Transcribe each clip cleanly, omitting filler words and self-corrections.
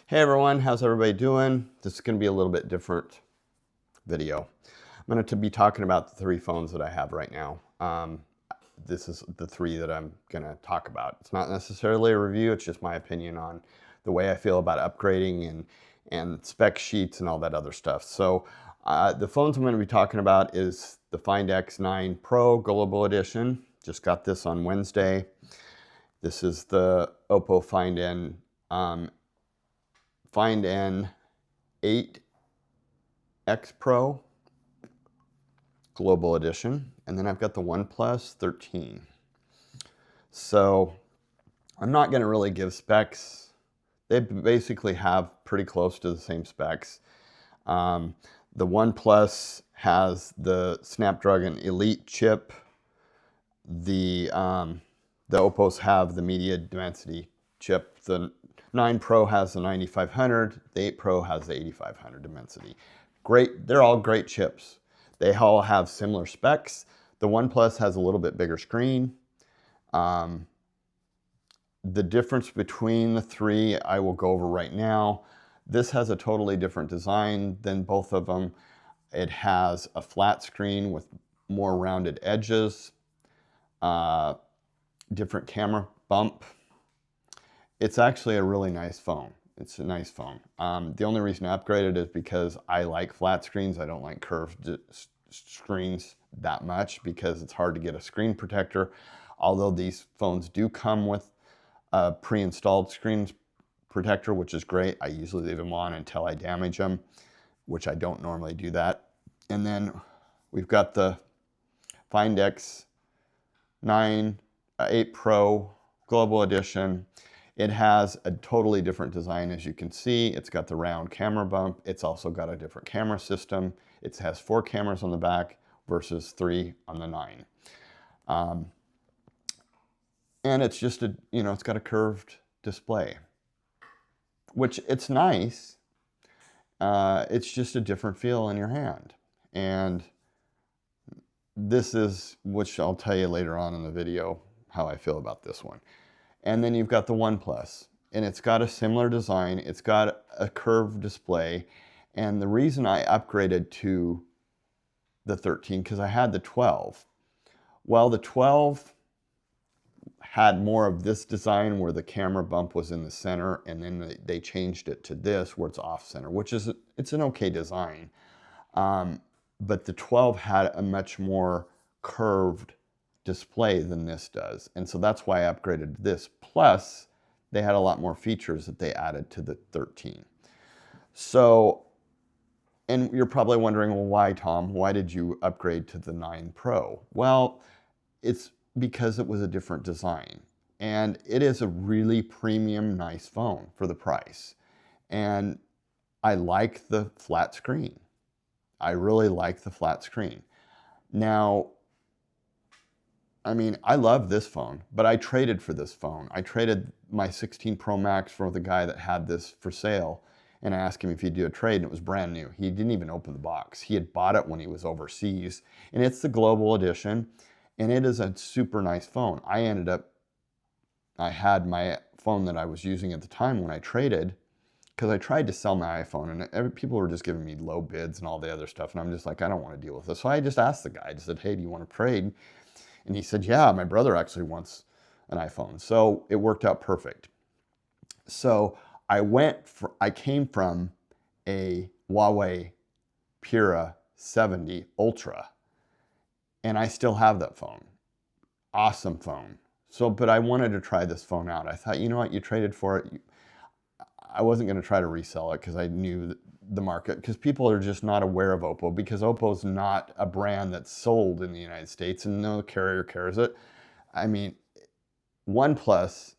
Hey everyone, how's everybody doing? This is going to be a little bit different video. I'm going to be talking about the three phones that I have right now. This is the three that I'm going to talk about. It's not necessarily a review, it's just my opinion on the way I feel about upgrading and spec sheets and all that other stuff. So the phones I'm going to be talking about is the Find X9 Pro Global Edition. Just got this on Wednesday. This is the Oppo Find N8X Pro Global Edition, and then I've got the OnePlus 13. So I'm not going to really give specs. They basically have pretty close to the same specs. The OnePlus has the Snapdragon Elite chip. The Oppos have the Media Dimensity chip. The 9 Pro has the 9500. The 8 Pro has the 8500 Dimensity. Great, they're all great chips. They all have similar specs. The OnePlus has a little bit bigger screen. The difference between the three I will go over right now. This has a totally different design than both of them. It has a flat screen with more rounded edges, different camera bump. It's actually a really nice phone. It's a nice phone. The only reason I upgraded is because I like flat screens. I don't like curved screens that much because it's hard to get a screen protector. Although these phones do come with a pre-installed screen protector, which is great. I usually leave them on until I damage them, which I don't normally do that. And then we've got the Find X9 8 Pro Global Edition. It has a totally different design, as you can see. It's got the round camera bump. It's also got a different camera system. It has 4 cameras on the back versus 3 on the 9. And it's just it's got a curved display, which it's nice. It's just a different feel in your hand. And this is, which I'll tell you later on in the video, how I feel about this one. And then you've got the OnePlus, and it's got a similar design. It's got a curved display. And the reason I upgraded to the 13, because I had the 12. Well, the 12 had more of this design where the camera bump was in the center, and then they changed it to this where it's off center, which is, it's an okay design. But the 12 had a much more curved display than this does. And so that's why I upgraded this. Plus, they had a lot more features that they added to the 13. So, and you're probably wondering, well, why, Tom? Why did you upgrade to the 9 Pro? Well, it's because it was a different design. And it is a really premium, nice phone for the price. And I like the flat screen. I really like the flat screen. Now, I mean, I love this phone, but I traded for this phone. I traded my 16 Pro Max for the guy that had this for sale, and I asked him if he'd do a trade, and it was brand new. He didn't even open the box. He had bought it when he was overseas, and it's the Global Edition, and it is a super nice phone. I had my phone that I was using at the time when I traded, because I tried to sell my iPhone, and people were just giving me low bids and all the other stuff, and I'm just like, I don't want to deal with this. So I just asked the guy, I just said, hey, do you want to trade? And he said, yeah, my brother actually wants an iPhone. So it worked out perfect. So I came from a Huawei Pura 70 Ultra, and I still have that phone. Awesome phone. So, but I wanted to try this phone out. I thought, you know what, you traded for it. I wasn't going to try to resell it because I knew the market, because people are just not aware of Oppo, because Oppo's not a brand that's sold in the United States and no carrier cares it. I mean, OnePlus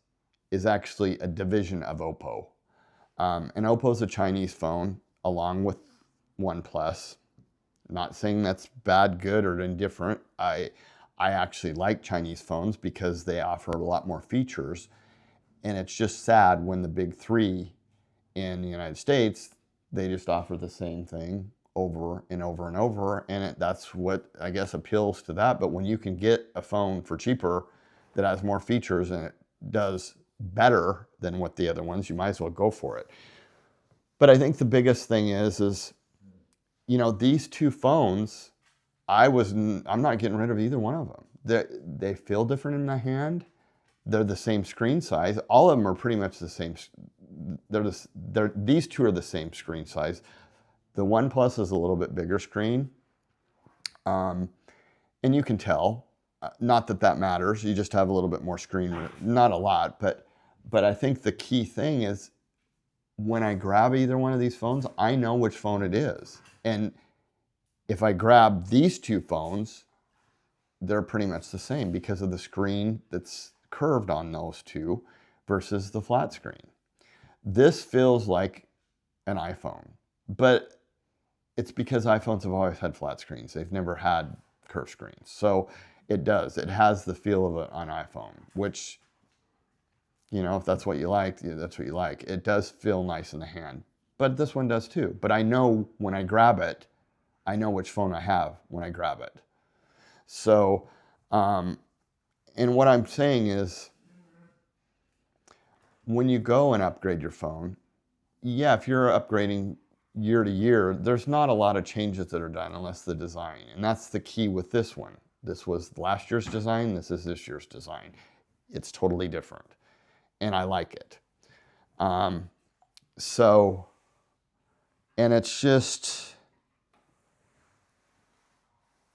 is actually a division of Oppo. And Oppo's a Chinese phone along with OnePlus. Not saying that's bad, good, or indifferent. I actually like Chinese phones because they offer a lot more features. And it's just sad when the big three in the United States, they just offer the same thing over and over and over, and that's what I guess appeals to that. But when you can get a phone for cheaper that has more features and it does better than what the other ones, you might as well go for it. But I think the biggest thing is, these two phones, I'm not getting rid of either one of them. They feel different in the hand. They're the same screen size. All of them are pretty much the same. These two are the same screen size. The OnePlus is a little bit bigger screen. And you can tell, not that that matters. You just have a little bit more screen, not a lot, but I think the key thing is when I grab either one of these phones, I know which phone it is. And if I grab these two phones, they're pretty much the same because of the screen that's curved on those two versus the flat screen. This feels like an iPhone, but it's because iPhones have always had flat screens. They've never had curved screens. So it does. It has the feel of an iPhone, which, if that's what you like, that's what you like. It does feel nice in the hand, but this one does too. But I know when I grab it, I know which phone I have when I grab it. So, and what I'm saying is, when you go and upgrade your phone, yeah, if you're upgrading year to year, there's not a lot of changes that are done unless the design. And that's the key with this one. This was last year's design. This is this year's design. It's totally different. And I like it. And it's just,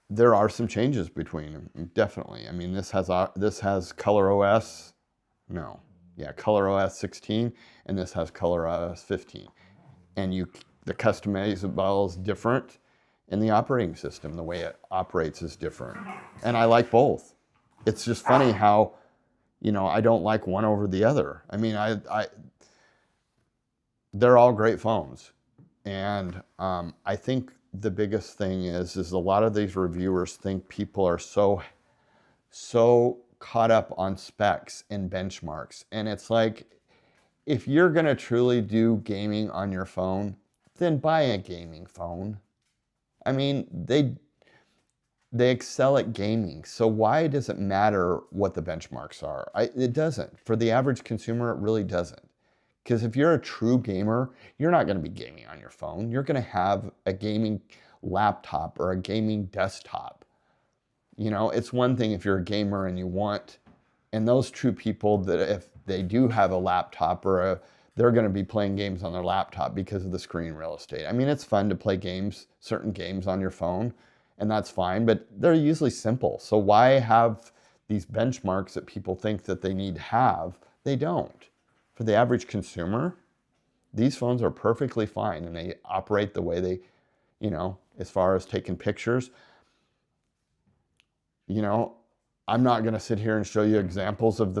there are some changes between them, definitely. I mean, this has Color OS, no, yeah, Color OS 16, and this has Color OS 15. And the customizable is different, and the operating system, the way it operates, is different. And I like both. It's just funny how, I don't like one over the other. I mean, they're all great phones, and I think the biggest thing is a lot of these reviewers think people are so caught up on specs and benchmarks. And it's like, if you're going to truly do gaming on your phone, then buy a gaming phone. I mean, they excel at gaming. So why does it matter what the benchmarks are? It doesn't. For the average consumer, it really doesn't. Because if you're a true gamer, you're not going to be gaming on your phone. You're going to have a gaming laptop or a gaming desktop. It's one thing if you're a gamer and those true people that if they do have a laptop they're going to be playing games on their laptop because of the screen real estate. I mean, it's fun to play certain games on your phone, and that's fine, but they're usually simple. So why have these benchmarks that people think that they need to have? They don't. For the average consumer, these phones are perfectly fine, and they operate the way they, as far as taking pictures. I'm not going to sit here and show you examples of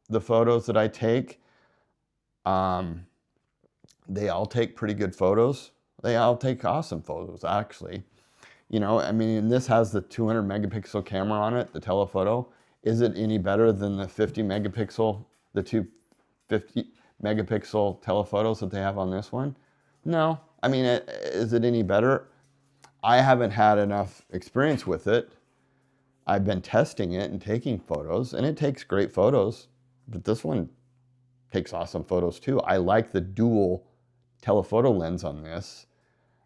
the photos that I take. They all take pretty good photos. They all take awesome photos, actually. I mean, this has the 200 megapixel camera on it, the telephoto. Is it any better than the 50 megapixel, the two 50 megapixel telephotos that they have on this one? No. I mean, is it any better? I haven't had enough experience with it. I've been testing it and taking photos, and it takes great photos, but this one takes awesome photos too. I like the dual telephoto lens on this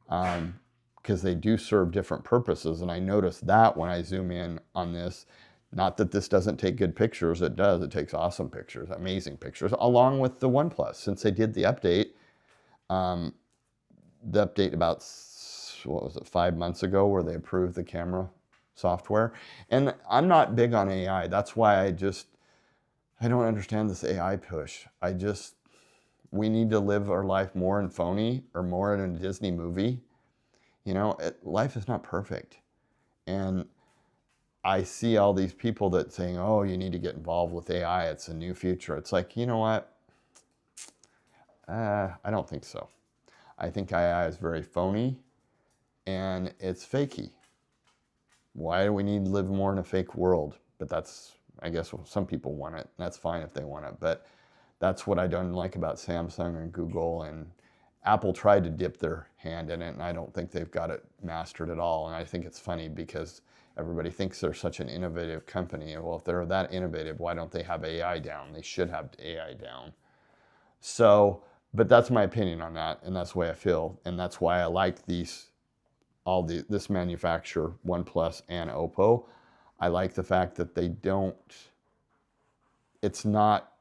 because they do serve different purposes, and I noticed that when I zoom in on this. Not that this doesn't take good pictures, it does. It takes awesome pictures, amazing pictures, along with the OnePlus. Since they did the update about, 5 months ago, where they approved the camera software. And I'm not big on AI. That's why I don't understand this AI push. We need to live our life more in phony or more in a Disney movie. Life is not perfect. And I see all these people that saying, oh, you need to get involved with AI. It's a new future. It's like, you know what? I don't think so. I think AI is very phony and it's fakey. Why do we need to live more in a fake world? But I guess some people want it. That's fine if they want it. But that's what I don't like about Samsung and Google, and Apple tried to dip their hand in it, and I don't think they've got it mastered at all. And I think it's funny because everybody thinks they're such an innovative company. Well, if they're that innovative, why don't they have AI down? They should have AI down. So, But that's my opinion on that, and that's the way I feel, and that's why I like this manufacturer, OnePlus and Oppo. I like the fact that it's not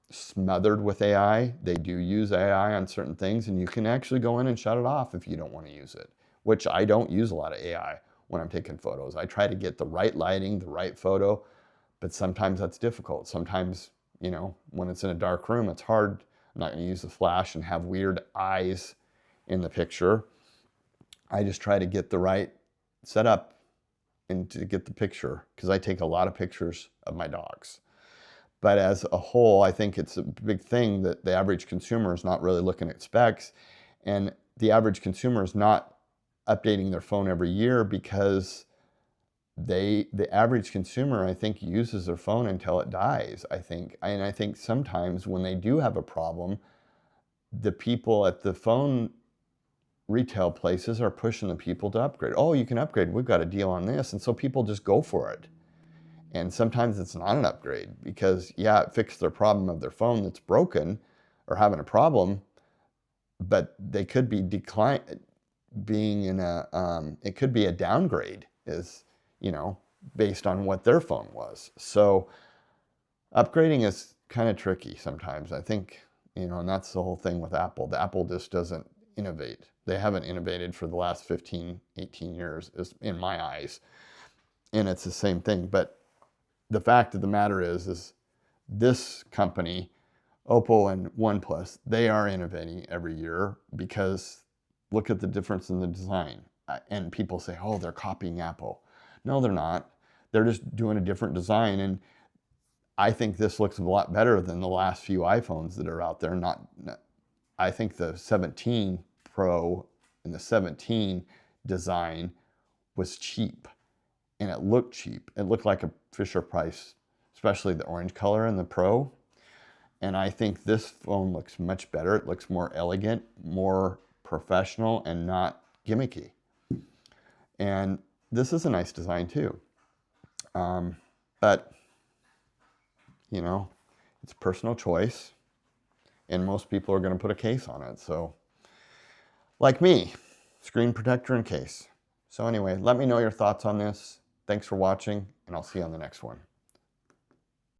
smothered with AI. They do use AI on certain things, and you can actually go in and shut it off if you don't want to use it, which I don't use a lot of AI when I'm taking photos. I try to get the right lighting, the right photo, but sometimes that's difficult. Sometimes, when it's in a dark room, it's hard. I'm not going to use the flash and have weird eyes in the picture. I just try to get the right setup and to get the picture, because I take a lot of pictures of my dogs. But as a whole, I think it's a big thing that the average consumer is not really looking at specs, and the average consumer is not updating their phone every year, because the average consumer, I think, uses their phone until it dies, I think. And I think sometimes when they do have a problem, the people at the phone retail places are pushing the people to upgrade. Oh, you can upgrade. We've got a deal on this. And so people just go for it. And sometimes it's not an upgrade because, yeah, it fixed their problem of their phone that's broken or having a problem, but they could be it could be a downgrade based on what their phone was. So upgrading is kind of tricky sometimes, I think, and that's the whole thing with Apple. The Apple just doesn't innovate. They haven't innovated for the last 15, 18 years, in my eyes. And it's the same thing. But the fact of the matter is this company, Oppo and OnePlus, they are innovating every year, because look at the difference in the design. And people say, oh, they're copying Apple. No, they're not. They're just doing a different design. And I think this looks a lot better than the last few iPhones that are out there. I think the 17 Pro and the 17 design was cheap, and it looked cheap. It looked like a Fisher-Price, especially the orange color in the Pro. And I think this phone looks much better. It looks more elegant, more professional, and not gimmicky. And this is a nice design too. But, it's personal choice, and most people are going to put a case on it. So, like me, screen protector and case. So anyway, let me know your thoughts on this. Thanks for watching, and I'll see you on the next one.